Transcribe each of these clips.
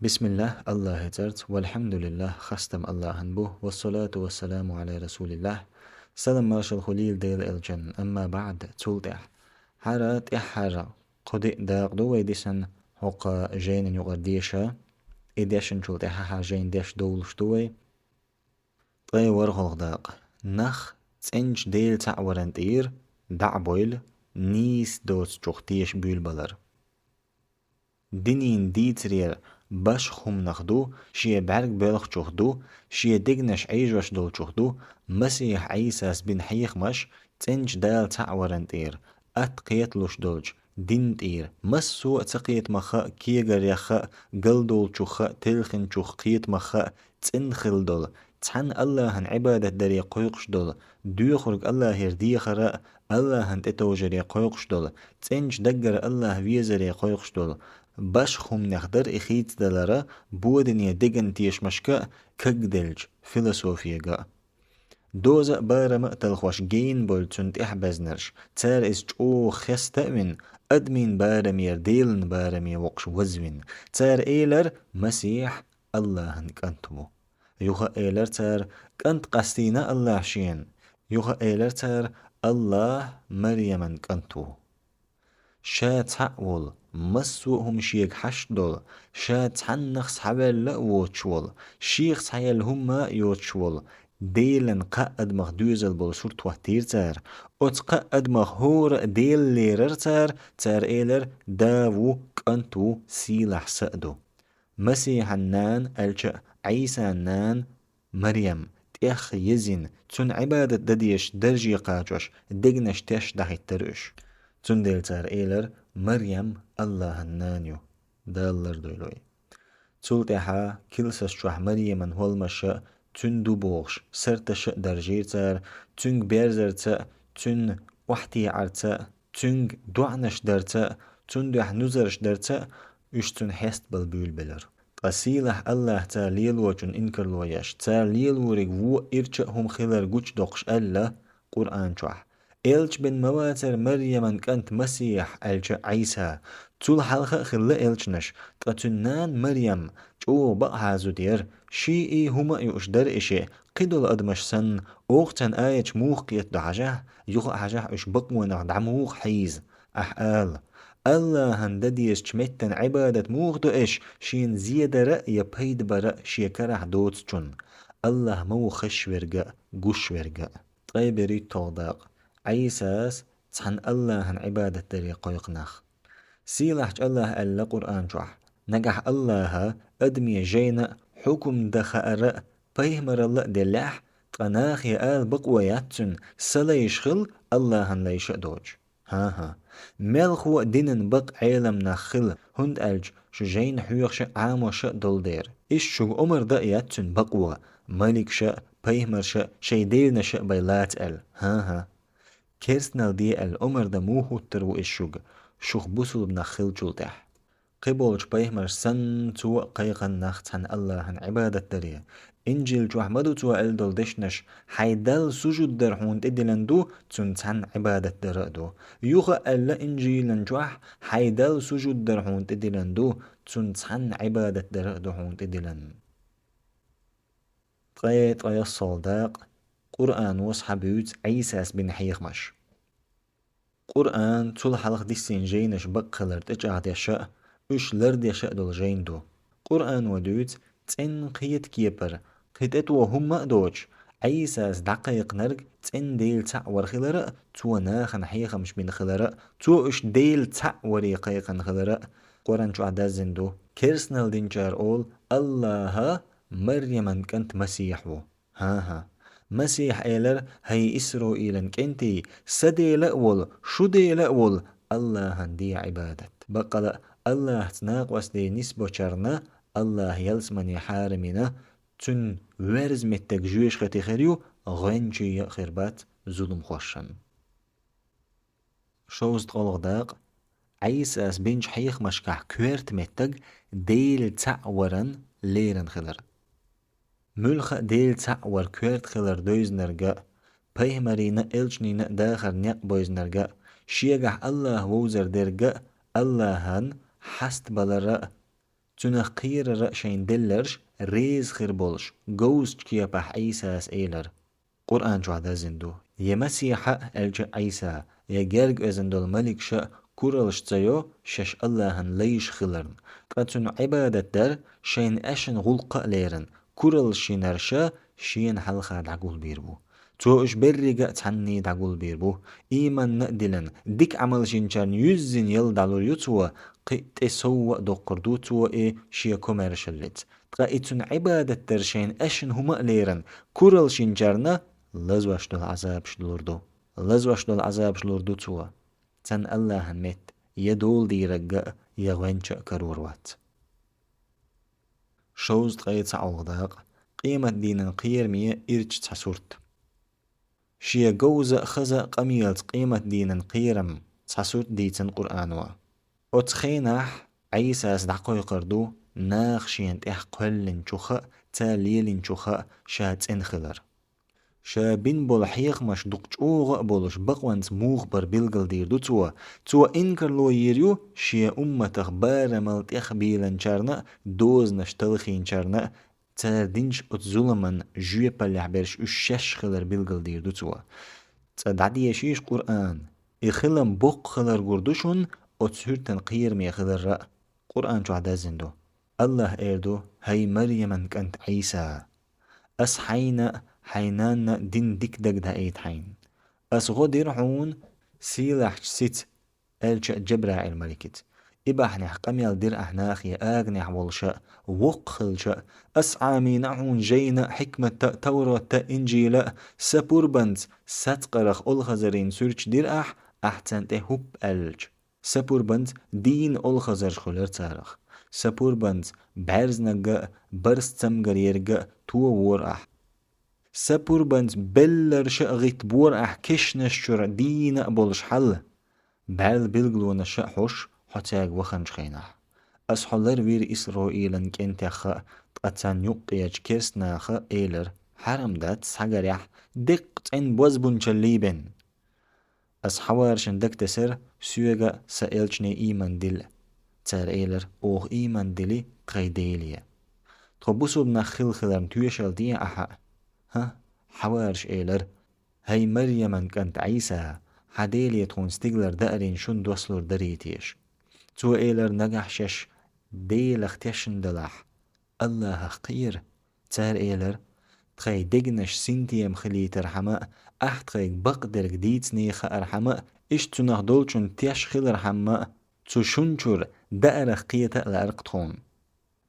بسم الله الله هترت والحمد لله خستم الله هنبه والصلاة والسلام على رسول الله سلام مارش الخليل ديل الجن أما بعد تولتح حارات إحارة قد داق دو ويدسن حقا جين يغرديشا إديشن تولتح حاجين ديش دول شتوي طي ورغل داق نخ تنج ديل تعورن تير دعبويل نيس دوت جوختيش بيل بلر دينين ديترير باش خم نخدو شي بعرق بلخ چوخدو شي دقنش عيجوش دول چوخدو مسيح عيساس بن حيخ مش تنج دال تعورن تير قيت لوش دولج دين تير مسو تقيت مخا كيغر يخا قل دول چوخا تلخن چوخ قيت مخا تنخل دول تحن الله هن عبادة دري قيقش دول خرق الله هردي خراء الله هن تتوجري قيقش دول تنج دقر الله ويزري قيقش دول باش خم نخدر إخيت دلارا بودنيا ديگن تيش مشكا كگدلج فيلسوفيا دوزا بارا مقتل خوش جين بول تنت إحبزنرش تار إز جو خستا من أدمين بارا مير ديلن بارا مي وقش وزوين تار إيلر مسيح الله هنك أنتمو يوخا إيلر تار كنت قستينا الله شين يوخا إيلر تار الله مريم هنك أنتو شات حقول مسوهم شيك حشدول شات حنخس حبل لأوتشول شيخ حيال هما يوتشول ديلن قاد مخدوزل بول شرط وحتير تار اوت قاد مخور ديل ليرر تار ايلر داوو كنتو سيلح سأدو مسيح النان الجأ عيسى النان مريم تيخ يزين تون عبادة دديش درجي قاجوش دقنش تيش دحي ترش تون ديل تار ايلر مريم الله النانيو دالر دويلوي تولتحا كيلسس شوح مريم هولمشا تون دو بوغش سرتش درجير تار تون بيرزر تا تون وحتي عرتا تون دوعنش درتا تون دوح نوزرش درتا تون حست بالبول بلر قسيلح الله تا ليل وجن انكر لويش تا ليل ورق وو ارچهم خلر گوچ دقش الله قرآن شوح إلش بن مواتر مريم كانت مسيح إلش عيسى تول حلقة خلا إلشنش تقتنان مريم جو بقى دير شيء هما يؤشدر إشي قدل أدمش سن أوقتن آيش موخ قيت دعجه يخ حجه إش بقونا دعموخ حيز أحقال الله هندديش چمتن عبادة موخ دو إش شين زيادة رأي بيد برأ شيكره دوت چون الله مو خش ورقا قش ورقا طيب ريد توضاق عيساس تحن الله هن عبادة دريق يقنخ سيلح الله ألا قرآن جوح نجح الله أدمي جينا حكم دخاء بيهمر الله دلاح تناخ آل بقوياتن سلا يشخل الله هن ليش دوج ها ملخو دينن بق عالم نخل هند ألج شجين حيوخش عاموش دولدير إيش شو أمر دقياتن بقوة ملك شا بيهمر شا شيدير نشا بيلات ها كيرسنال دي الأمر دا موهو ترو الشوغ شوخ بوسل بنخل جولتح قبولش بيهمر سن تو قيقا نخت عن الله عن عبادة دريه إنجيل جو أحمدو تو ألدول دشنش حيدال سجود درحون تدلندو تنتعن عبادة درادو يوغا ألا إنجيل جوح حيدال سجود درحون تدلندو تنتعن عبادة درادو حون تدلن طيط الصالداق قرآن وصحابيوت عيساس بن حيخمش قرآن طول حلق ديسين جينش بقلر تجعد يشاء اش لرد يشاء دول جين دو قرآن ودوت تن قيت كيبر قيت وهم دوج عيساس دقيق نرق تن ديل تعور خلراء تو ناخن حيخمش بن خلراء تو اش ديل تعوري قيقن خلراء قرآن شو عدازن دو كيرسنال دينجار اول الله مريم كنت مسيحو ها مسيح إيلر هي إسرائيل كنتي سدي لأول شو دي لأول الله هندي عبادة بقى الله تناقوس دي نسبة شرنا الله يلسمني حارمنا تن ورز متك جويش ختي خريو غنجي خربات ظلم خوشن شوز تقلق داق عيساس بنج حيخ مشكح كويرت متك ديل تعورن ليرن خلر ملخ ديل تعور كويرت خلر دوز نرجع بيهمرينا إلجنينا داخر نيق بوز نرجع شيجح الله ووزر درجع الله هن حست بلرا تنخ قير رأشين دلرش ريز خير بولش جوز كيا بح عيساس ايلر قرآن جو عدا زندو يا مسيح الج عيسى يا جرج ازندو الملك شا كورلش تيو شش الله ليش خلرن قاتن عبادة در شين اشن غلق ليرن كورلش نرشا شين حلخا دعقول بيربو تو اش برقة تعني دعقول بيربو ايمان نقدلن ديك عمل شنشان يزن يل دعلور يتوى قيت سوى دو قردوتو اي شيا كوميرشلت قائتن عبادة در شين اشن هما ليرن كورلش نجرنا لزوش دول عذاب شلوردو لزوش دول عذاب شلوردو توا تن الله مت يدول دي رجع يغوانش كروروات شوز تغيت عوضاق قيمة دين قير مية إرج تحسورت شيا جوزة خزا قميلت قيمة دين قيرم تحسورت ديتن قرآنوا أتخينح عيسى دعقوي قردو ناخ شين تح قلن شخا تاليلن شخا شات انخلر شابين بول حيق مش دقچوغ بولش بقوانت موغ بر بلغل دير دو توا انكر لو يريو شيا امتخ بار ملت اخ بيلن چارنا دوز نشتلخين چارنا تاردينش ات ظلمن جوية بلح برش اشش خلر بلغل دير دو تدعدي يشيش قرآن اخلم بق خلر گردوشون ات سهرتن قير مي خلر رأ قرآن شو عدا زندو الله ايردو هاي مريم كانت عيسى أس حينان دين ديك دك دا ايت حين أس غدير حون سيلح ست الج جبراء الملكت إباحنح قميل دير أحناخ يا آغنح والشاء وقخل شاء أس عامين حون جينا حكمة توراة إنجيل سبوربند ستقرخ الخزرين سورج دير أحتن تهوب الج سبوربند دين الخزر خلر تارخ سبوربند بعرزنق برستم غريرق تو وور سبوربند بلر شغيت بور كشنش شر دين بولش حل بعل بلغلون شحوش حتاق وخنش خينح أس حلر وير إسرائيلن كنتخ تقتن يقيج كرسناخ إيلر حرم دات ساقريح دق تن بوزبون شليبن أس حوارشن دك تسر سيوغا سألشني إيمان دل تار إيلر أوغ إيمان دلي قيديليا تخبصو بنا خلرن تويشل دي ها حوارش إيلر هاي مريم كانت عيسى حديلي تخون ستيغلر دقرين شون دوصلور دريتيش تو إيلر نجح شش ديل اختيشن دلح الله قير تار إيلر تخي دقنش سنتيم خلي ترحماء تخي بقدر جديد نيخ أرحماء إش تنخ دولشون تيش خل رحماء تو شنشور دقر قيتا لأرق تخون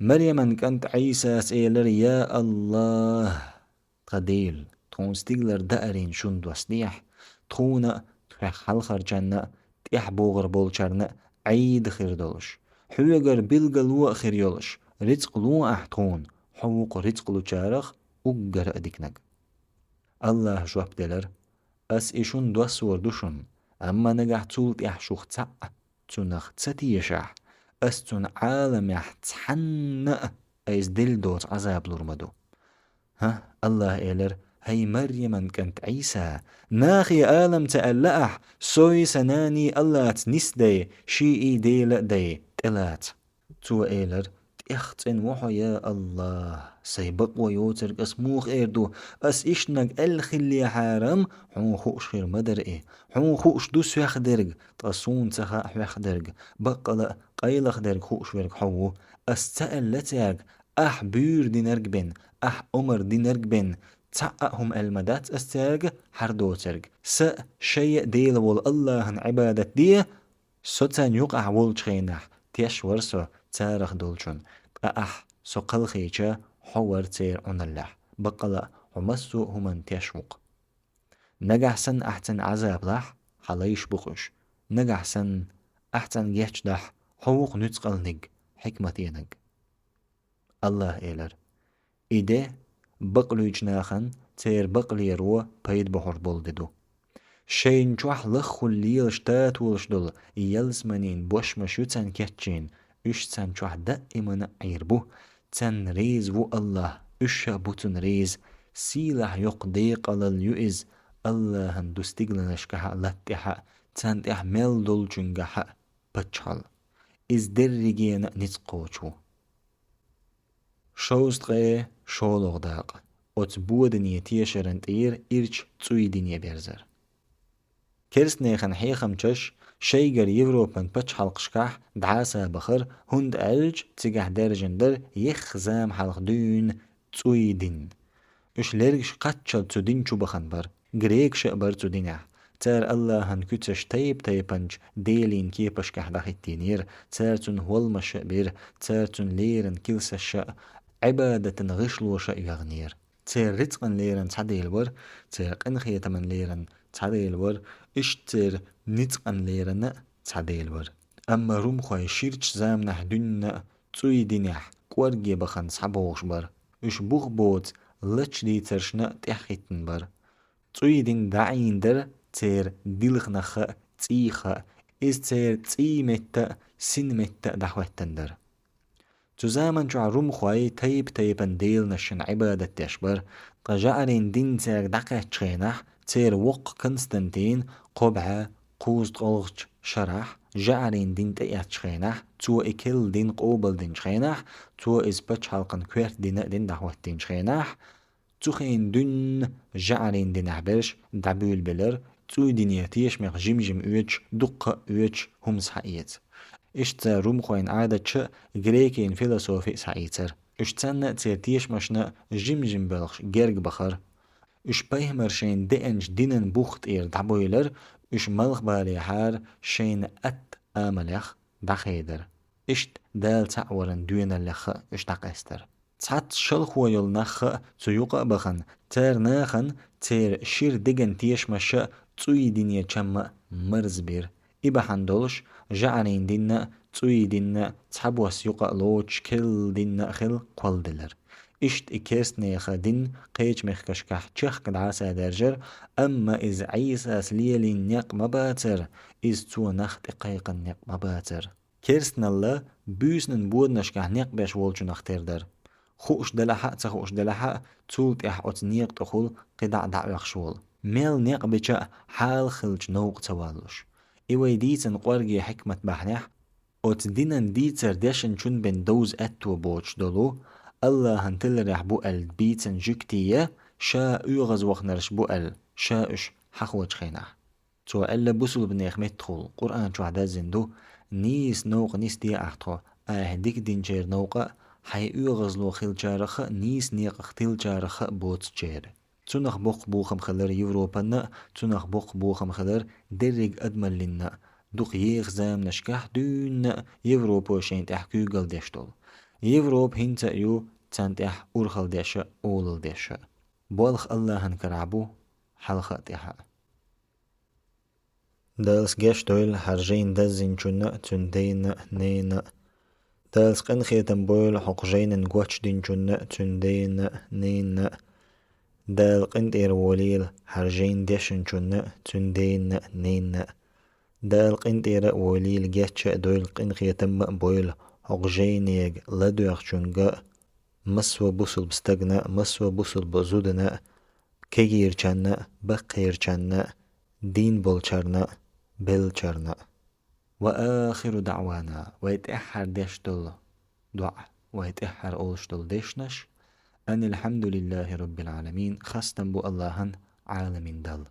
مريم كانت عيسى إيلر يا الله قديل تخون ستيغلر دقرين شون دوسنيح تخونا تخيخ حلخر جنة تيح بوغر بولشارنا عيد خير دولش حوغر بلغلو خير يولش رزق لو تخون حوق رزق لو چارخ اقر ادكنك الله شواب دلر اس ايشون دوس وردوشون اما نجح تول تيح شوخ تسع تنخ تساتيشح اس تن عالم يحتحن ايز دل دوت عذاب لرمدو ها الله إيلر هاي مريم كانت عيسى ناخي آلم تألأح سوي سناني الله تنسدي شيئي ديل دي تلات تو إيلر تيختن وحو يا الله سيبق ويوتر اسموخ إيردو أس إشنق الخلي حارم حون خوش خير مدر إيه حون خوش دوس يخدرق تصون تخاح يخدرق بقل قيلخ درق خوش ورق حو أس تألتاق بير دي نرقبن عمر دي نرقبن تعقهم المدات استاق حردو ترق شيء ديل وال الله عبادة دي ستان يقع والشخينح تيش ورسو تارخ دولشون سو قلخيشا حور تير عن الله بقلا ومسو همان تيشوق نجحسن أحسن عذاب لح حليش بخش نجحسن أحسن يحجدح حوق نتقل نج حكمتينج الله إيلر إيده بقلو جناخن تير بقلي رو بيد بحر بولددو شين جوح لخو الليل شتات ولشدل يلزمنين بوش مشو تن كتشين اش تن جوح دائما عيربو تن ريز و الله اش بوتن ريز سيلح يقديق على اليؤز الله هندستيقلنش كحا لاتحا تن تحمل دول جنگحا بچحل إز درجين نتقوشو شوزتغي شولوغ داق اوت بودني تيشرنت إيرش تسوي دنيا بيرزر كيرسني خن حيخم تش شيجر يوروبن بتش حلقشكاح دعاسة بخر هند ألج تسيجح درجندر يخ زام حلق دون تسوي دين اش لرگش قتشل تو دين چو بخن بر گريك شقبر تو دينه تار الله هن كتش تيب تيبنج ديلين كيبش كحدخ التينير تار تن هولما شقبير تار تن ليرن كيلس الشق عبادة غشلو شق يغنير تار رزقن ليرن تعديل ور تار قنخية من ليرن تعديل ور اش تار نتقن ليرن تعديل ور اما روم خواه شيرش زام نحدون تسوي دينيح كورجي بخن صحبوش بر اش بوغ بوت لچ دي ترشنا تحيتن بر تسويدين دعين در تير ديلخنخ تيخ إز تير تي متى سن متى دحوتن در تزامن جو عروم خواهي تيبن ديل نشن عبادة تشبر تجعلين دين تير دقه تشينح تير وق كنستنتين قبعة قوز تغلغ شرح جعلين دين تيات تشينح تو اكل دين قوبل دين تشينح تو إز بچ حلقن كويرت دين دحوتين تشينح تخين دون جعلين دين عبرش دعبول بلر تو دينياتيش مغ جم اوش دق اوش هم سحيت اشت روم خوين عادة چه غريكين فيلسوفي سحيتر اشتن تيرتيش مشنا جم بلغش گرگ بخر اش بيهمر شين دئنج دينن بوخت دعبويلر اش ملغ بالي حار شين آملخ دخيدر اشت دال تعورن دوين اللخ اش دقستر تحت شلخو يلنخ تيوق بخن تير ناخن تير شير ديگن تيش مشا تسوي دنيا چم مرز بير إبا حندولش جعلين دينا تسوي دينا تحبوس يوق لوچ كل دينا خل قول دلر اشت اكيست نيخ دين قيش مخكشكح چخ كدعاسة درجر اما از عيسى سليلي نيق مباتر از تو نخت اقايق نيق مباتر كيرست نالله بوسنن بودنشكح نيق بيش والچو نختير در خوش دلحق تخوش دلحق تولت احوت نيق تخول قدع دعوخ شول ميل نيق بيچا حال خلج نوق توالوش ايوه ديتن قورجي حكمة بحنح اوت دينن ديتر داشن چون بن دوز اتو بوچ دولو الله هنتل رح بوال بيتن جكتية شا اوغز وخنرش بوال شا اش حخوش خينح تو ألا بوسل بنيخ متخول قرآن شو عدد زندو نيس نوق نيس دي احتو ديك دينجير نوقا حي اوغزلو خيل جارخ نيس نيق اختيل جارخ بوت جير تنخ بوخم خلر يوروبنا تنخ بوخم خلر درج أدمل لنا دوق يخ زام نشكح دون يوروبو شين تحكي قل ديشتول يوروب هنتا يو تنتح أورخل ديشا أولل ديشا بولخ الله هنكرعبو حلقة تيحا دالس جاشتول هرجين دزين چونا تندين نين دالس قنخيتن بويل حقجين نقوش دين چونا تندين نين دال قنتير وليل هرجين ديشن چونا تندين نين دال قنتير وليل جاتش دويل قنخيتن بويل حقجين يج لدوخ چونغا مسوا بوصل بستغنا مسوا بوصل بزودنا كير چنا بقير چنا دين بولچرنا بلچرنا وآخر دعوانا ويتأحر ديشتل دعاء ويتأحر أولشتل ديشنش أن الحمد لله رب العالمين خستن بو الله عالمين دل